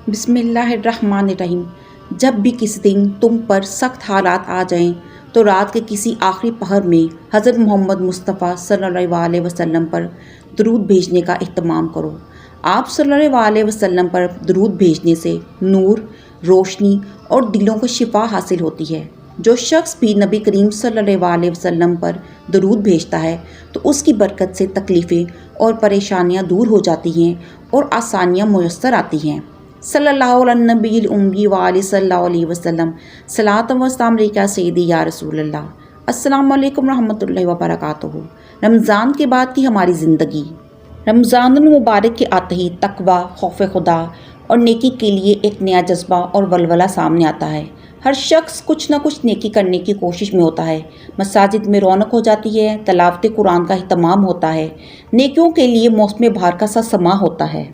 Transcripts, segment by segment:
بسم اللہ الرحمن الرحیم۔ جب بھی کسی دن تم پر سخت حالات آ جائیں تو رات کے کسی آخری پہر میں حضرت محمد مصطفیٰ صلی اللہ علیہ وسلم پر درود بھیجنے کا اہتمام کرو۔ آپ صلی اللہ علیہ وسلم پر درود بھیجنے سے نور، روشنی اور دلوں کو شفا حاصل ہوتی ہے۔ جو شخص بھی نبی کریم صلی اللہ علیہ وسلم پر درود بھیجتا ہے تو اس کی برکت سے تکلیفیں اور پریشانیاں دور ہو جاتی ہیں اور آسانیاں میسر آتی ہیں۔ صلی اللہ علیہ نبی الأمی وآلہ صلی اللہ علیہ وسلم، صلاۃ و سلام علیکہ سیدی یا رسول اللہ۔ السلام علیکم ورحمۃ اللہ وبرکاتہ۔ رمضان کے بعد کی ہماری زندگی۔ رمضان المبارک کے آتے ہی تقویٰ، خوف خدا اور نیکی کے لیے ایک نیا جذبہ اور ولولہ سامنے آتا ہے۔ ہر شخص کچھ نہ کچھ نیکی کرنے کی کوشش میں ہوتا ہے۔ مساجد میں رونق ہو جاتی ہے، تلاوت قرآن کا اہتمام ہوتا ہے، نیکیوں کے لیے موسم بہار کا سا سماں ہوتا ہے۔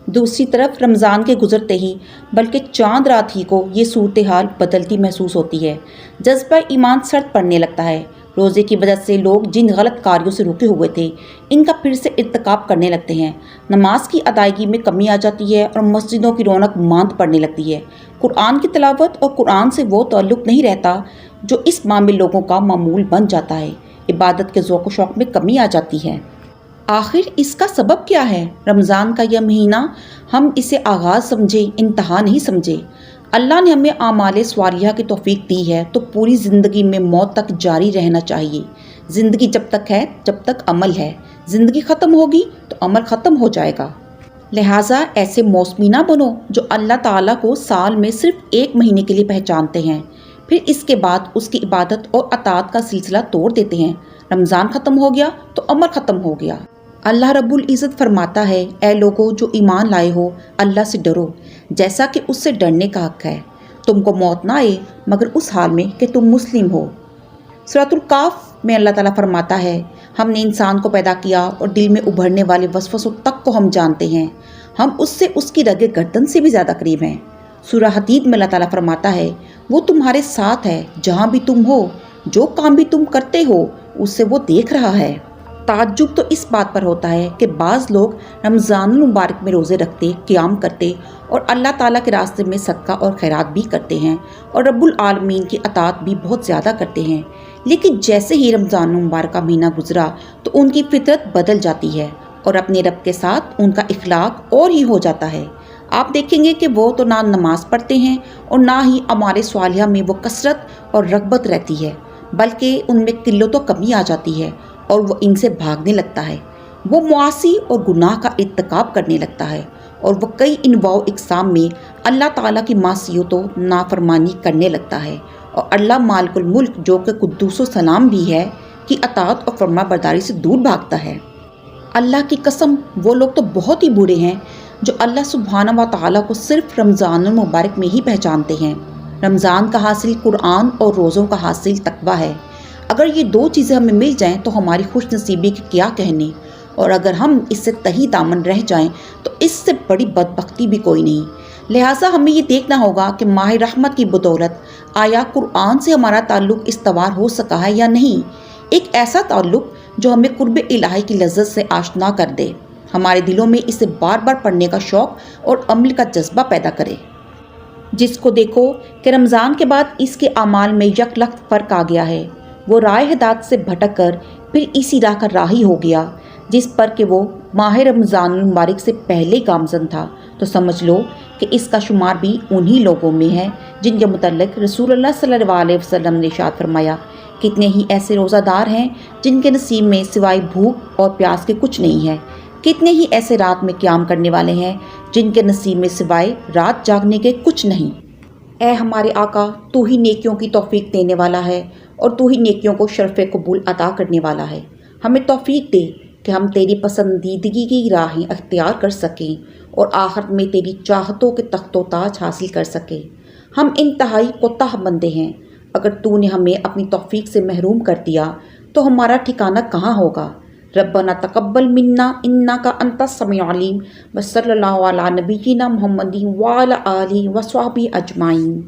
دوسری طرف رمضان کے گزرتے ہی بلکہ چاند رات ہی کو یہ صورتحال بدلتی محسوس ہوتی ہے۔ جذبہ ایمان سرد پڑنے لگتا ہے۔ روزے کی وجہ سے لوگ جن غلط کاریوں سے رکے ہوئے تھے ان کا پھر سے ارتکاب کرنے لگتے ہیں۔ نماز کی ادائیگی میں کمی آ جاتی ہے اور مسجدوں کی رونق ماند پڑنے لگتی ہے۔ قرآن کی تلاوت اور قرآن سے وہ تعلق نہیں رہتا جو اس ماہ میں لوگوں کا معمول بن جاتا ہے۔ عبادت کے ذوق و شوق میں کمی آ جاتی ہے۔ آخر اس کا سبب کیا ہے؟ رمضان کا یہ مہینہ ہم اسے آغاز سمجھے، انتہا نہیں سمجھے۔ اللہ نے ہمیں اعمال صالحہ کی توفیق دی ہے تو پوری زندگی میں موت تک جاری رہنا چاہیے۔ زندگی جب تک ہے جب تک عمل ہے، زندگی ختم ہوگی تو عمل ختم ہو جائے گا۔ لہٰذا ایسے موسمی نہ بنو جو اللہ تعالیٰ کو سال میں صرف ایک مہینے کے لیے پہچانتے ہیں، پھر اس کے بعد اس کی عبادت اور اطاعت کا سلسلہ توڑ دیتے ہیں۔ رمضان ختم ہو گیا تو عمل ختم ہو گیا۔ اللہ رب العزت فرماتا ہے، اے لوگو جو ایمان لائے ہو اللہ سے ڈرو جیسا کہ اس سے ڈرنے کا حق ہے۔ تم کو موت نہ آئے مگر اس حال میں کہ تم مسلم ہو۔ سورۃ الکہف میں اللہ تعالیٰ فرماتا ہے، ہم نے انسان کو پیدا کیا اور دل میں ابھرنے والے وسوسوں تک کو ہم جانتے ہیں، ہم اس سے اس کی رگ گردن سے بھی زیادہ قریب ہیں۔ سورہ حدید میں اللہ تعالیٰ فرماتا ہے، وہ تمہارے ساتھ ہے جہاں بھی تم ہو، جو کام بھی تم کرتے ہو اس سے وہ دیکھ رہا ہے۔ تعجب تو اس بات پر ہوتا ہے کہ بعض لوگ رمضان المبارک میں روزے رکھتے، قیام کرتے اور اللہ تعالیٰ کے راستے میں صدقہ اور خیرات بھی کرتے ہیں اور رب العالمین کی اطاعت بھی بہت زیادہ کرتے ہیں، لیکن جیسے ہی رمضان المبارک کا مہینہ گزرا تو ان کی فطرت بدل جاتی ہے اور اپنے رب کے ساتھ ان کا اخلاق اور ہی ہو جاتا ہے۔ آپ دیکھیں گے کہ وہ تو نہ نماز پڑھتے ہیں اور نہ ہی اعمال صالحہ میں وہ کثرت اور رغبت رہتی ہے، بلکہ ان میں قلت و کمی آ جاتی ہے اور وہ ان سے بھاگنے لگتا ہے۔ وہ معاصی اور گناہ کا ارتکاب کرنے لگتا ہے اور وہ کئی انواع و اقسام میں اللہ تعالیٰ کی معصیت و نافرمانی کرنے لگتا ہے اور اللہ مالک الملک جو کہ قدوس و سلام بھی ہے کی اطاعت اور فرما برداری سے دور بھاگتا ہے۔ اللہ کی قسم وہ لوگ تو بہت ہی برے ہیں جو اللہ سبحانہ و تعالیٰ کو صرف رمضان المبارک میں ہی پہچانتے ہیں۔ رمضان کا حاصل قرآن اور روزوں کا حاصل تقویٰ ہے۔ اگر یہ دو چیزیں ہمیں مل جائیں تو ہماری خوش نصیبی کے کیا کہنے، اور اگر ہم اس سے تہی دامن رہ جائیں تو اس سے بڑی بدبختی بھی کوئی نہیں۔ لہٰذا ہمیں یہ دیکھنا ہوگا کہ ماہ رحمت کی بدولت آیا قرآن سے ہمارا تعلق استوار ہو سکا ہے یا نہیں، ایک ایسا تعلق جو ہمیں قرب الہی کی لذت سے آشنا کر دے، ہمارے دلوں میں اسے بار بار پڑھنے کا شوق اور عمل کا جذبہ پیدا کرے۔ جس کو دیکھو کہ رمضان کے بعد اس کے اعمال میں یک لخت فرق آ گیا ہے، وہ راہ ہدایت سے بھٹک کر پھر اسی راہ کا راہی ہو گیا جس پر کہ وہ ماہ رمضان المبارک سے پہلے گامزن تھا، تو سمجھ لو کہ اس کا شمار بھی انہی لوگوں میں ہے جن کے متعلق رسول اللہ صلی اللہ علیہ وسلم نے ارشاد فرمایا، کتنے ہی ایسے روزہ دار ہیں جن کے نصیب میں سوائے بھوک اور پیاس کے کچھ نہیں ہے، کتنے ہی ایسے رات میں قیام کرنے والے ہیں جن کے نصیب میں سوائے رات جاگنے کے کچھ نہیں۔ اے ہمارے آقا، تو ہی نیکیوں کی توفیق دینے والا ہے اور تو ہی نیکیوں کو شرف قبول عطا کرنے والا ہے۔ ہمیں توفیق دے کہ ہم تیری پسندیدگی کی راہیں اختیار کر سکیں اور آخرت میں تیری چاہتوں کے تخت و تاج حاصل کر سکیں۔ ہم انتہائی کوتاہ بندے ہیں، اگر تو نے ہمیں اپنی توفیق سے محروم کر دیا تو ہمارا ٹھکانہ کہاں ہوگا۔ ربنا تقبل منا انک انت السمیع العلیم، وصلی اللہ علی نبینا محمد وعلی آلہ وصحبہ اجمعین۔